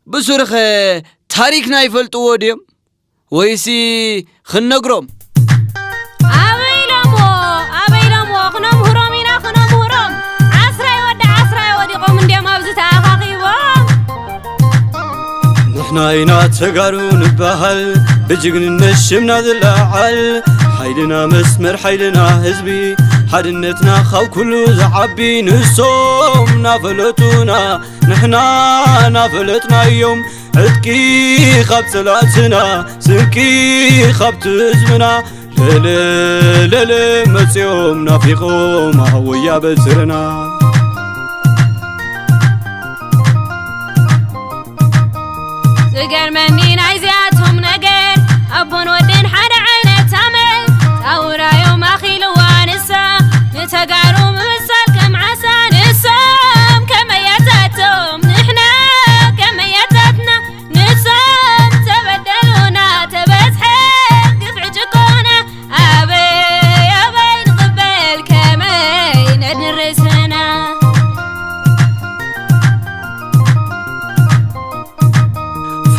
بسرخ تاريخنا يفلت وديم ويسي خنقرم أبيلمو خنم هرمينا خنم هرم عسري ودي قوم ديم أبزت أخاقيبا نحنا هنا تقارون بهال بجقن الشمنا ذلعال حيلنا مسمر حيلنا هزبي حدنتنا خاو كله زعبي نسوم نافلتنا نحنا نافلتنا يوم عدكي خبت سلاتنا سنكي خبت زمنا للي مسيوم نافيقوم هويا بسرنا سجر منين عايزاتهم نجر أبون ودين حد عينه تعمل تاورا يوم أخي لوانسا نتقارو مسال كم عسى نسام كمياتاتهم نحنا كمياتاتنا نسام تبدلونا تبسحق قفعجكونا أبي نقبل كمين ندرسنا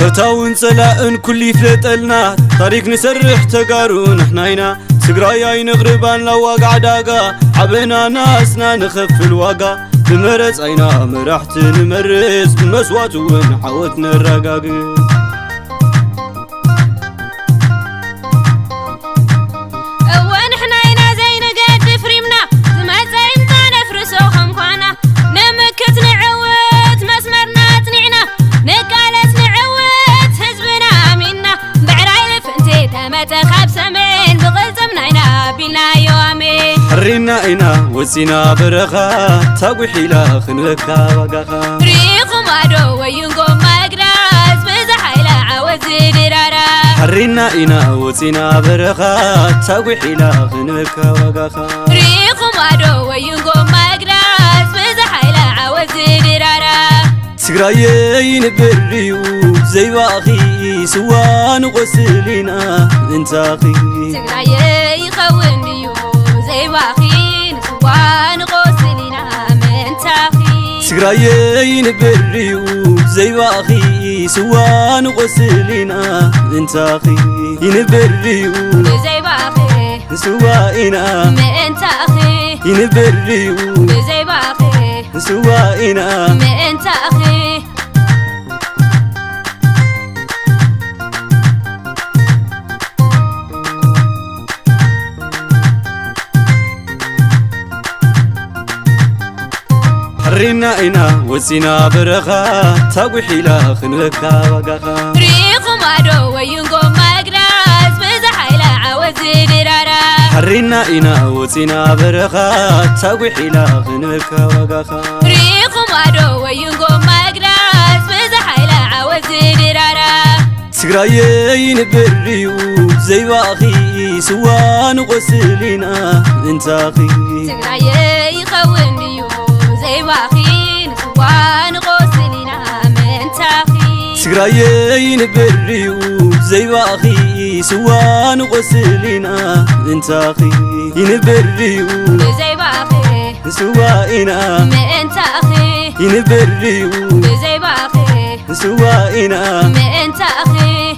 فتاون صلاء كل فلتلنا طريق نسرح تقارون احناينا سقرايا نغربان لواقع داقا عبنا ناسنا نخف الواقع بمرز عينا مرحت نمرز بمسوات ونحوتنا الرقاقي ونحناينا زي نقد فريمنا زما زيمتا نفرسو خمخانا نمكت نعوت مسمرنا تنعنا نقالت نعوت حزبنا منا بعراي لفنتي تمت خاب سمين بغزمنا بينا يومي حرينا اينا وزينا برخا تاقوي حيلا خنوكا وقاخا ريق مادو وينقو مقراز بزحيلا عوز درارا حرينا اينا وزينا برخا تاقوي حيلا خنوكا وقاخا ريق مادو وينقو مقراز بزحيلا عوز درارا سقرايين بريو زي باخي سوان غسلينا انتاخي سقرايي خون ديو زي باخي نسوان غسلينا منتاخي سقرايين بريو زي باخي سوان غسلينا انتاخي ينبريو زي باخي سوائنا منتاخي ينبريو زي باخي سوائنا منتاخي حرينا اينا وزينا برخا تاقوي حيلا خنوكا وقاخا ريق مادو وينقو مقراز بزحيلا عوز درارا حرينا اينا وزينا برخا تاقوي حيلا خنوكا وقاخا ريق مادو وينقو مقراز بزحيلا عوز درارا سقرايين بريو زي باخي سوان غسلينا انتاخي سقرايي خون ديو زي باخي نسوان غسلينا منتاخي سقرايين بريو زي باخي سوان غسلينا انتاخي ينبريو زي باخي سوائنا منتاخي ينبريو زي باخي سوائنا منتاخي